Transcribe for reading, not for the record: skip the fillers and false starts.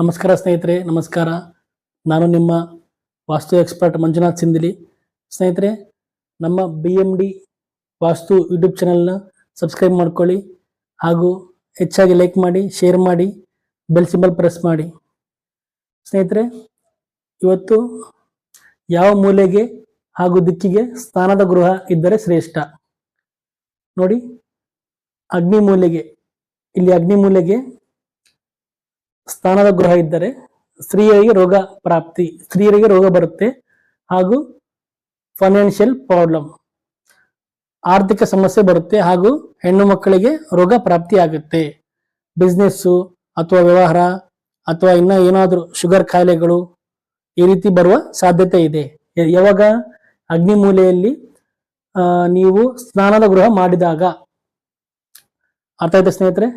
ನಮಸ್ಕಾರ ಸ್ನೇಹಿತರೆ, ನಮಸ್ಕಾರ. ನಾನು ನಿಮ್ಮ ವಾಸ್ತು ಎಕ್ಸ್ಪರ್ಟ್ ಮಂಜುನಾಥ್ ಸಿಂಧಿಲಿ. ಸ್ನೇಹಿತರೆ, ನಮ್ಮ BMD ವಾಸ್ತು ಯೂಟ್ಯೂಬ್ ಚಾನಲ್ನ ಸಬ್ಸ್ಕ್ರೈಬ್ ಮಾಡ್ಕೊಳ್ಳಿ, ಹಾಗೂ ಹೆಚ್ಚಾಗಿ ಲೈಕ್ ಮಾಡಿ, ಶೇರ್ ಮಾಡಿ, ಬೆಲ್ ಸಿಂಬಲ್ ಪ್ರೆಸ್ ಮಾಡಿ. ಸ್ನೇಹಿತರೆ, ಇವತ್ತು ಯಾವ ಮೂಲೆಗೆ ಹಾಗೂ ದಿಕ್ಕಿಗೆ ಸ್ಥಾನದ ಗೃಹ ಇದ್ದರೆ ಶ್ರೇಷ್ಠ ನೋಡಿ. ಅಗ್ನಿ ಮೂಲೆಗೆ, ಇಲ್ಲಿ ಅಗ್ನಿ ಮೂಲೆಗೆ ಸ್ಥಾನದ ಗೃಹ ಇದ್ದರೆ ಸ್ತ್ರೀಯರಿಗೆ ರೋಗ ಬರುತ್ತೆ, ಹಾಗೂ ಫೈನಾನ್ಷಿಯಲ್ ಪ್ರಾಬ್ಲಮ್, ಆರ್ಥಿಕ ಸಮಸ್ಯೆ ಬರುತ್ತೆ, ಹಾಗೂ ಹೆಣ್ಣು ಮಕ್ಕಳಿಗೆ ರೋಗ ಪ್ರಾಪ್ತಿ ಆಗುತ್ತೆ. ಬಿಸ್ನೆಸ್ಸು ಅಥವಾ ವ್ಯವಹಾರ ಅಥವಾ ಇನ್ನ ಏನಾದರೂ ಶುಗರ್ ಕಾಯಿಲೆಗಳು ಈ ರೀತಿ ಬರುವ ಸಾಧ್ಯತೆ ಇದೆ. ಯಾವಾಗ ಅಗ್ನಿ ಮೂಲೆಯಲ್ಲಿ ನೀವು ಸ್ನಾನದ ಗೃಹ ಮಾಡಿದಾಗ. ಅರ್ಥ ಆಯ್ತಾ ಸ್ನೇಹಿತರೆ?